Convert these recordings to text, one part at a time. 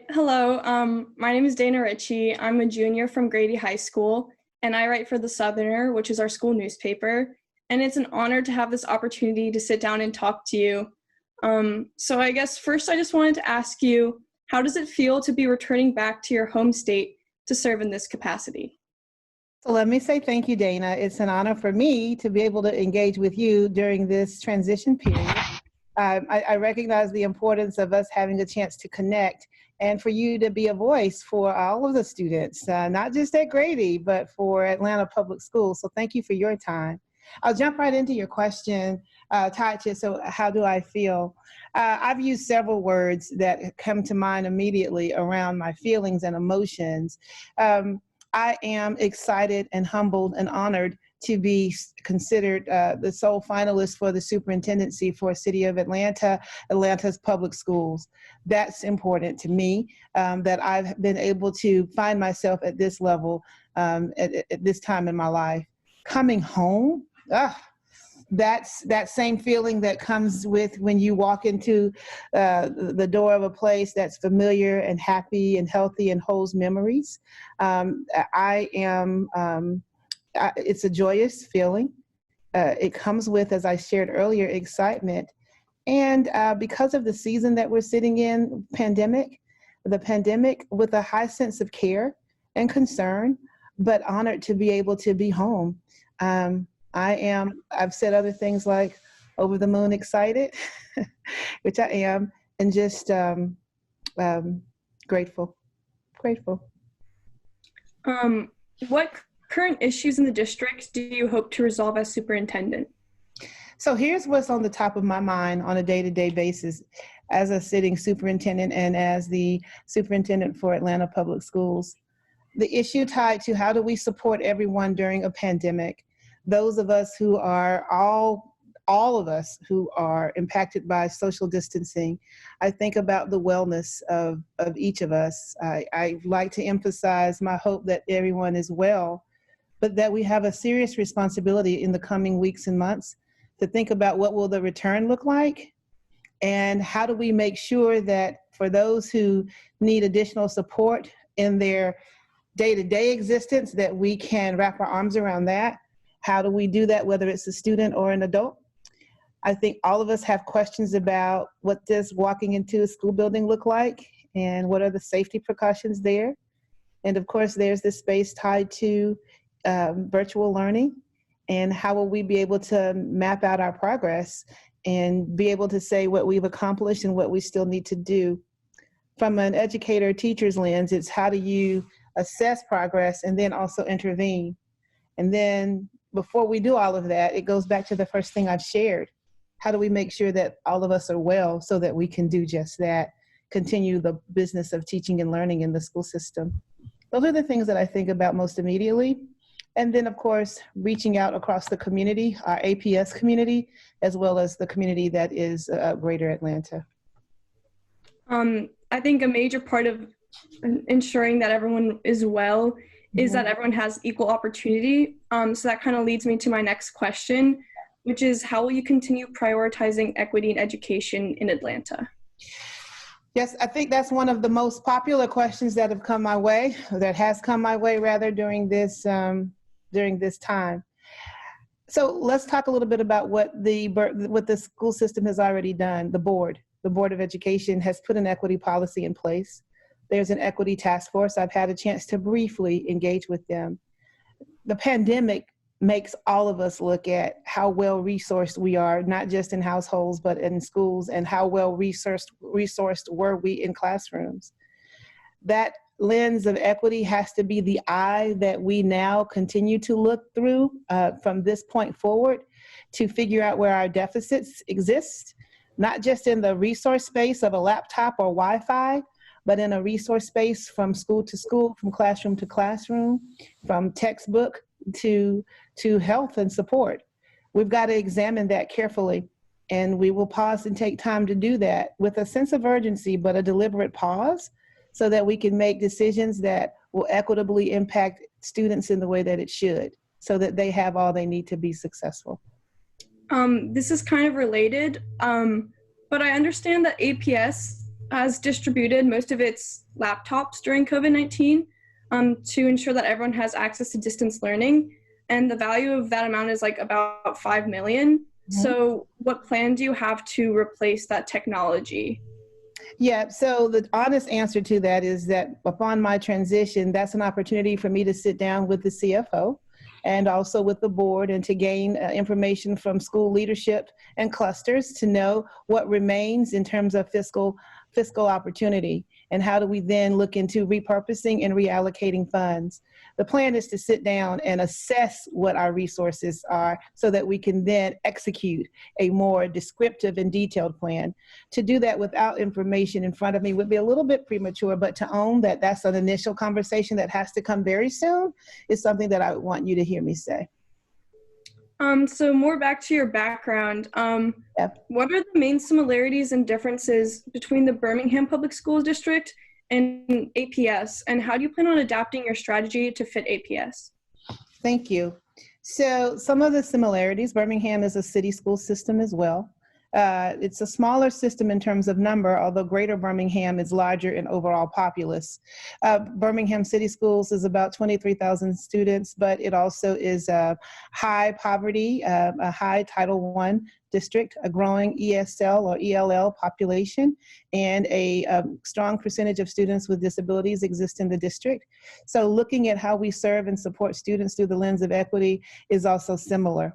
Hello, my name is Dana Richie. I'm a junior from Grady High School, and I write for The Southerner, which is our school newspaper. And it's an honor to have this opportunity to sit down and talk to you. So I guess first I just wanted to ask you, how does it feel to be returning back to your home state to serve in this capacity? So let me say thank you, Dana. It's an honor for me to be able to engage with you during this transition period. I recognize the importance of us having a chance to connect and for you to be a voice for all of the students, not just at Grady, but for Atlanta Public Schools. So thank you for your time. I'll jump right into your question tied to, so how do I feel? I've used several words that come to mind immediately around my feelings and emotions. I am excited and humbled and honored to be considered the sole finalist for the superintendency for City of Atlanta, Atlanta's public schools. That's important to me, that I've been able to find myself at this level at this time in my life. Coming home, that's that same feeling that comes with when you walk into the door of a place that's familiar and happy and healthy and holds memories. It's a joyous feeling. It comes with, as I shared earlier, excitement. And because of the season that we're sitting in, the pandemic with a high sense of care and concern, but honored to be able to be home. I've said other things like over the moon excited, which I am, and just grateful. What current issues in the district do you hope to resolve as superintendent? So here's what's on the top of my mind on a day-to-day basis as a sitting superintendent and as the superintendent for Atlanta Public Schools. The issue tied to how do we support everyone during a pandemic, those of us who are all of us who are impacted by social distancing. I think about the wellness of each of us. I like to emphasize my hope that everyone is well, but that we have a serious responsibility in the coming weeks and months to think about what will the return look like, and how do we make sure that for those who need additional support in their day-to-day existence, that we can wrap our arms around that. How do we do that, whether it's a student or an adult? I think all of us have questions about what does walking into a school building look like, and what are the safety precautions there? And of course, there's this space tied to virtual learning, and how will we be able to map out our progress and be able to say what we've accomplished and what we still need to do. From an educator teacher's lens, it's how do you assess progress and then also intervene. And then before we do all of that, it goes back to the first thing I've shared. How do we make sure that all of us are well so that we can do just that, continue the business of teaching and learning in the school system? Those are the things that I think about most immediately. And then, of course, reaching out across the community, our APS community, as well as the community that is Greater Atlanta. I think a major part of ensuring that everyone is well is that everyone has equal opportunity. So that kind of leads me to my next question, which is how will you continue prioritizing equity in education in Atlanta? Yes, I think that's one of the most popular questions that have come my way, or that has come my way rather during this time. So let's talk a little bit about what the school system has already done. The Board of Education has put an equity policy in place. There's an equity task force. I've had a chance to briefly engage with them. The pandemic makes all of us look at how well resourced we are, not just in households, but in schools, and how well resourced were we in classrooms. That lens of equity has to be the eye that we now continue to look through from this point forward to figure out where our deficits exist, not just in the resource space of a laptop or Wi-Fi, but in a resource space from school to school, from classroom to classroom, from textbook to health and support. We've got to examine that carefully, and we will pause and take time to do that with a sense of urgency, but a deliberate pause, so that we can make decisions that will equitably impact students in the way that it should, so that they have all they need to be successful. This is kind of related, but I understand that APS has distributed most of its laptops during COVID-19 to ensure that everyone has access to distance learning. And the value of that amount is like about 5 million. So what plan do you have to replace that technology? Yeah, so the honest answer to that is that upon my transition, that's an opportunity for me to sit down with the CFO and also with the board and to gain information from school leadership and clusters to know what remains in terms of fiscal opportunity and how do we then look into repurposing and reallocating funds. The plan is to sit down and assess what our resources are so that we can then execute a more descriptive and detailed plan. To do that without information in front of me would be a little bit premature, but to own that that's an initial conversation that has to come very soon is something that I would want you to hear me say. So more back to your background, Yep. what are the main similarities and differences between the Birmingham Public Schools District and APS, and how do you plan on adapting your strategy to fit APS? Thank you. So some of the similarities, Birmingham is a city school system as well. It's a smaller system in terms of number, although Greater Birmingham is larger in overall populace. Birmingham City Schools is about 23,000 students, but it also is a high poverty, a high Title I district, a growing ESL or ELL population, and a strong percentage of students with disabilities exist in the district. So looking at how we serve and support students through the lens of equity is also similar.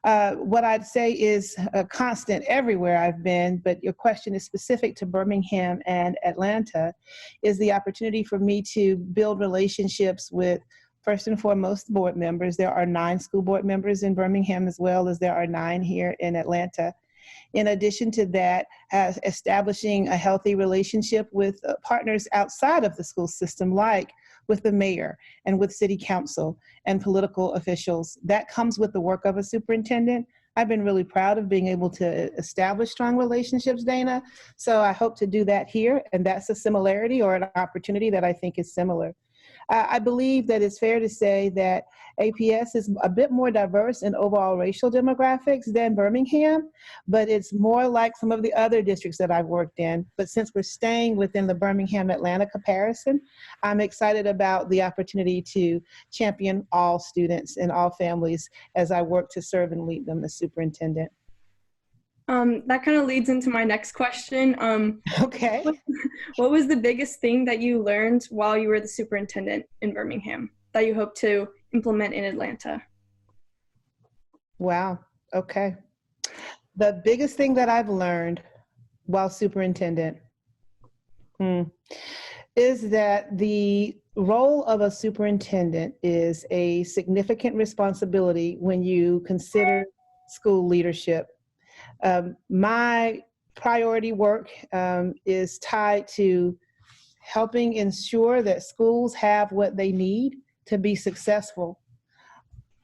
What I'd say is a constant everywhere I've been, but your question is specific to Birmingham and Atlanta, is the opportunity for me to build relationships with, first and foremost, board members. There are 9 school board members in Birmingham as well as there are 9 here in Atlanta. In addition to that, establishing a healthy relationship with partners outside of the school system, like with the mayor and with city council and political officials. That comes with the work of a superintendent. I've been really proud of being able to establish strong relationships, Dana. So I hope to do that here, and that's a similarity or an opportunity that I think is similar. I believe that it's fair to say that APS is a bit more diverse in overall racial demographics than Birmingham, but it's more like some of the other districts that I've worked in. But since we're staying within the Birmingham-Atlanta comparison, I'm excited about the opportunity to champion all students and all families as I work to serve and lead them as superintendent. That kind of leads into my next question. Okay. What was the biggest thing that you learned while you were the superintendent in Birmingham that you hope to implement in Atlanta? Wow. Okay. The biggest thing that I've learned while superintendent is that the role of a superintendent is a significant responsibility when you consider school leadership. My priority work is tied to helping ensure that schools have what they need to be successful.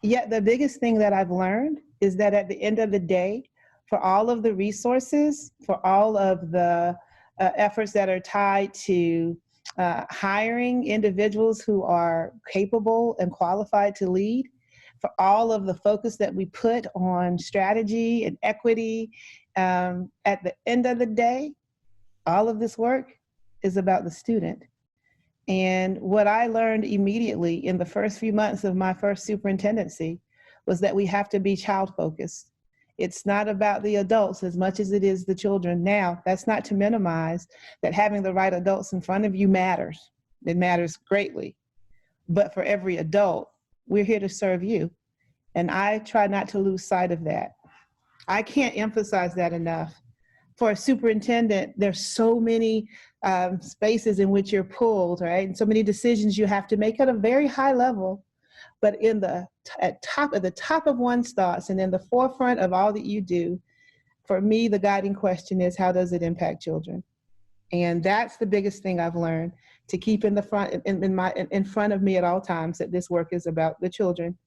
Yet the biggest thing that I've learned is that at the end of the day, for all of the resources, for all of the efforts that are tied to hiring individuals who are capable and qualified to lead, for all of the focus that we put on strategy and equity, at the end of the day, all of this work is about the student. And what I learned immediately in the first few months of my first superintendency was that we have to be child focused. It's not about the adults as much as it is the children. Now, that's not to minimize that having the right adults in front of you matters. It matters greatly. But for every adult, we're here to serve you. And I try not to lose sight of that. I can't emphasize that enough. For a superintendent, there's so many spaces in which you're pulled, right? And so many decisions you have to make at a very high level. But at the top of one's thoughts and in the forefront of all that you do, for me, the guiding question is, how does it impact children? And that's the biggest thing I've learned, to keep in front of me at all times, that this work is about the children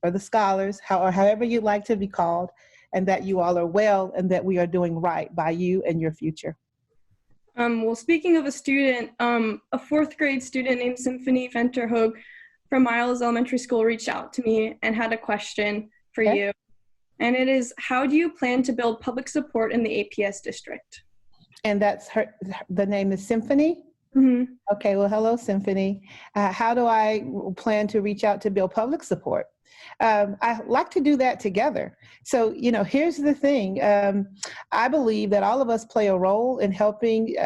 or the scholars, or however you'd like to be called, and that you all are well and that we are doing right by you and your future. Well, speaking of a student, a 4th grade student named Symphony Venterhoog from Miles Elementary School reached out to me and had a question for you. And it is, how do you plan to build public support in the APS district? And that's her, the name is Symphony? Mm-hmm. Okay, well, hello, Symphony. How do I plan to reach out to build public support? I like to do that together. So, here's the thing. I believe that all of us play a role in helping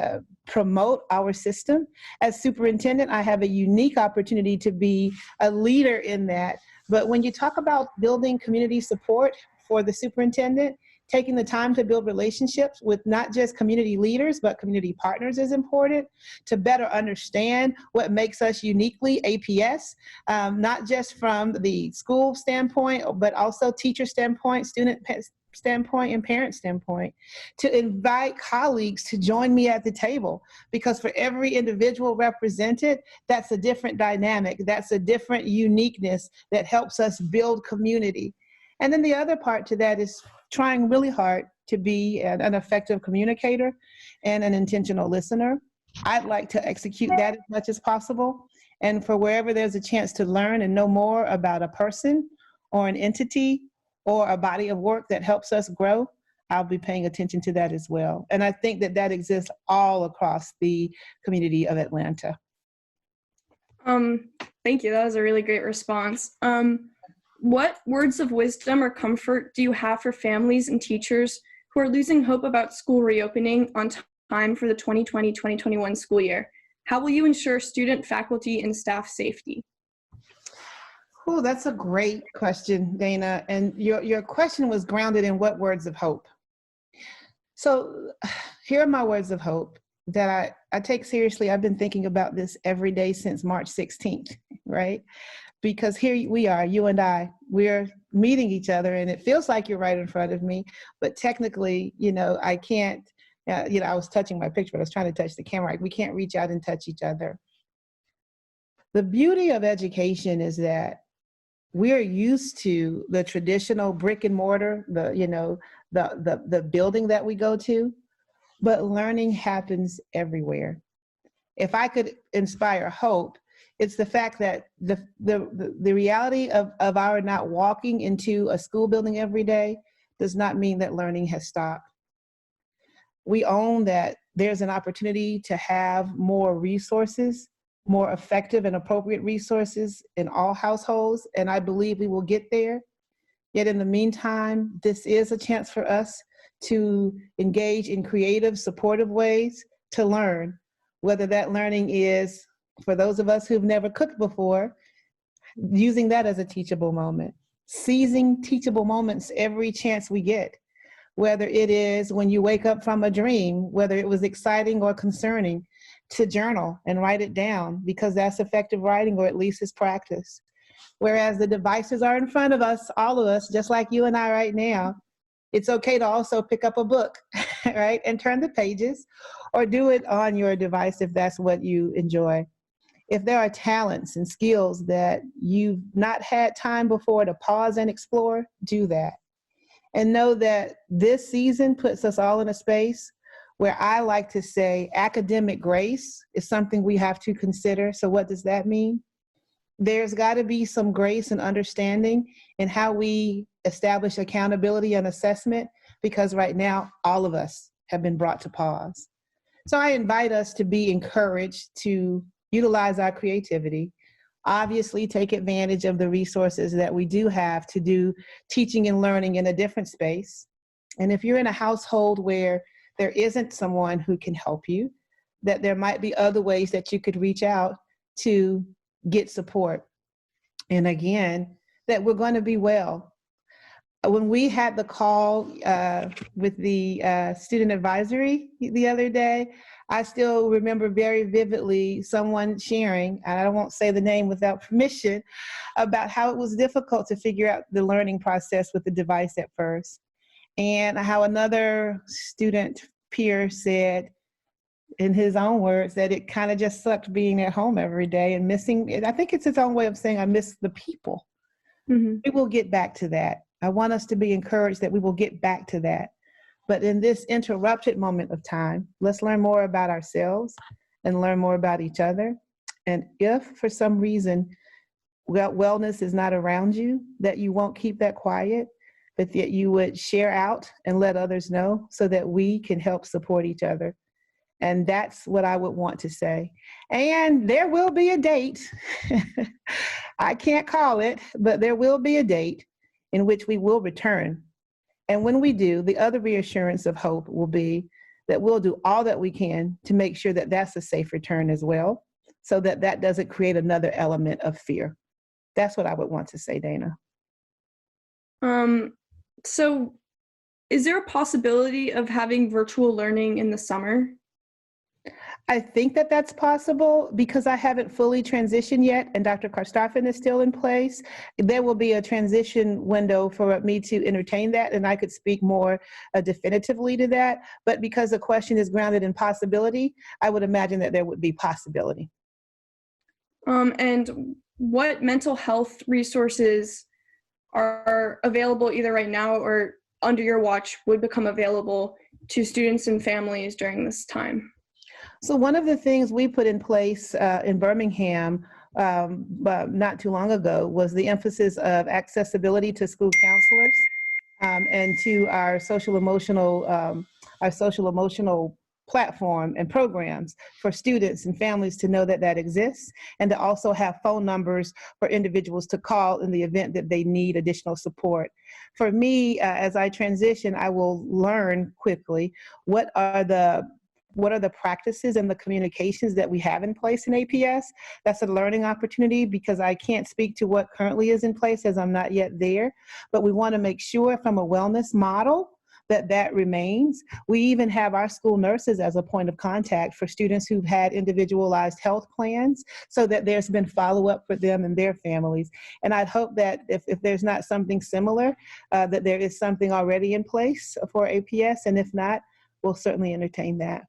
promote our system. As superintendent, I have a unique opportunity to be a leader in that. But when you talk about building community support for the superintendent, taking the time to build relationships with not just community leaders, but community partners is important to better understand what makes us uniquely APS, not just from the school standpoint, but also teacher standpoint, student standpoint, and parent standpoint, to invite colleagues to join me at the table, because for every individual represented, that's a different dynamic, that's a different uniqueness that helps us build community. And then the other part to that is trying really hard to be an effective communicator and an intentional listener. I'd like to execute that as much as possible. And for wherever there's a chance to learn and know more about a person or an entity or a body of work that helps us grow, I'll be paying attention to that as well. And I think that that exists all across the community of Atlanta. Thank you. That was a really great response. What words of wisdom or comfort do you have for families and teachers who are losing hope about school reopening on time for the 2020-2021 school year? How will you ensure student, faculty, and staff safety? Oh, that's a great question, Dana. And your question was grounded in what words of hope? So here are my words of hope that I take seriously. I've been thinking about this every day since March 16th, right? Because here we are, you and we're meeting each other, and it feels like you're right in front of me, but technically, I can't, I was touching my picture, but I was trying to touch the camera. We can't reach out and touch each other. The beauty of education is that we're used to the traditional brick and mortar, the building that we go to, but learning happens everywhere. If I could inspire hope, it's the fact that the reality of our not walking into a school building every day does not mean that learning has stopped. We own that there's an opportunity to have more resources, more effective and appropriate resources in all households, and I believe we will get there. Yet in the meantime, this is a chance for us to engage in creative, supportive ways to learn, whether that learning is, for those of us who've never cooked before, using that as a teachable moment, seizing teachable moments every chance we get, whether it is when you wake up from a dream, whether it was exciting or concerning, to journal and write it down, because that's effective writing, or at least it's practice. Whereas the devices are in front of us, all of us, just like you and I right now, it's okay to also pick up a book, right, and turn the pages, or do it on your device if that's what you enjoy. If there are talents and skills that you've not had time before to pause and explore, do that. And know that this season puts us all in a space where I like to say academic grace is something we have to consider. So what does that mean? There's got to be some grace and understanding in how we establish accountability and assessment, because right now, all of us have been brought to pause. So I invite us to be encouraged to utilize our creativity, obviously take advantage of the resources that we do have to do teaching and learning in a different space. And if you're in a household where there isn't someone who can help you, that there might be other ways that you could reach out to get support. And again, that we're going to be well. When we had the call with the student advisory the other day, I still remember very vividly someone sharing, and I won't say the name without permission, about how it was difficult to figure out the learning process with the device at first. And how another student peer said, in his own words, that it kind of just sucked being at home every day and missing, I think it's its own way of saying I miss the people. Mm-hmm. We will get back to that. I want us to be encouraged that we will get back to that. But in this interrupted moment of time, let's learn more about ourselves and learn more about each other. And if for some reason wellness is not around you, that you won't keep that quiet, but that you would share out and let others know so that we can help support each other And that's what I would want to say. And there will be a date. I can't call it, but there will be a date in which we will return. And when we do, the other reassurance of hope will be that we'll do all that we can to make sure that that's a safe return as well, so that that doesn't create another element of fear. That's what I would want to say, Dana. So is there a possibility of having virtual learning in the summer? I think that that's possible because I haven't fully transitioned yet and Dr. Karstoffen is still in place. There will be a transition window for me to entertain that, and I could speak more definitively to that. But because the question is grounded in possibility, I would imagine that there would be possibility. And what mental health resources are available either right now or under your watch would become available to students and families during this time? So one of the things we put in place in Birmingham not too long ago was the emphasis of accessibility to school counselors and to our social emotional platform and programs for students and families to know that that exists, and to also have phone numbers for individuals to call in the event that they need additional support. For me, as I transition, I will learn quickly what are the practices and the communications that we have in place in APS. That's a learning opportunity because I can't speak to what currently is in place as I'm not yet there, but we want to make sure from a wellness model that that remains. We even have our school nurses as a point of contact for students who've had individualized health plans, so that there's been follow-up for them and their families. And I'd hope that if there's not something similar, that there is something already in place for APS, and if not, we'll certainly entertain that.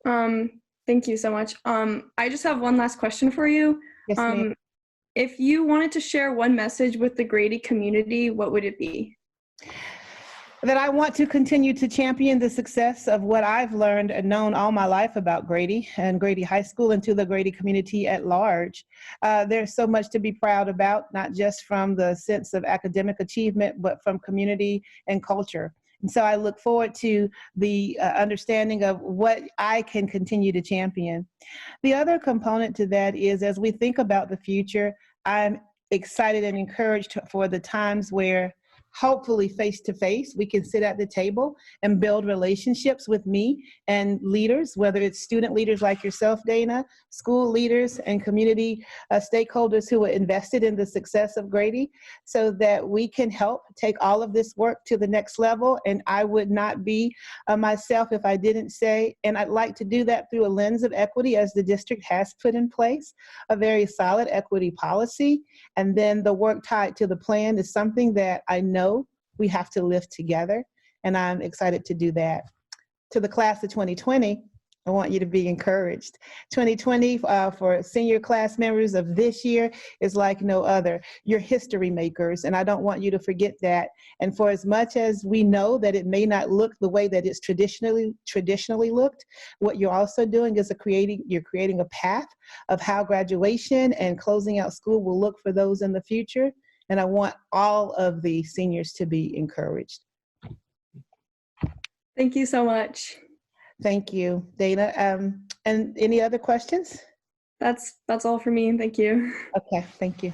Thank you so much. I just have one last question for you. Yes, ma'am. If you wanted to share one message with the Grady community, what would it be? That I want to continue to champion the success of what I've learned and known all my life about Grady and Grady High School, and to the Grady community at large. There's so much to be proud about, not just from the sense of academic achievement, but from community and culture. And so I look forward to the understanding of what I can continue to champion. The other component to that is, as we think about the future, I'm excited and encouraged for the times where hopefully face-to-face, we can sit at the table and build relationships with me and leaders, whether it's student leaders like yourself, Dana, school leaders and community stakeholders who are invested in the success of Grady, so that we can help take all of this work to the next level. And I would not be myself if I didn't say, and I'd like to do that through a lens of equity, as the district has put in place a very solid equity policy. And then the work tied to the plan is something that I know we have to live together, and I'm excited to do that. To the class of 2020, I want you to be encouraged. 2020 for senior class members of this year is like no other. You're history makers, and I don't want you to forget that. And for as much as we know that it may not look the way that it's traditionally looked, what you're also doing is you're creating a path of how graduation and closing out school will look for those in the future. And I want all of the seniors to be encouraged. Thank you so much. Thank you, Dana. And any other questions? That's all for me. Thank you. Okay, thank you.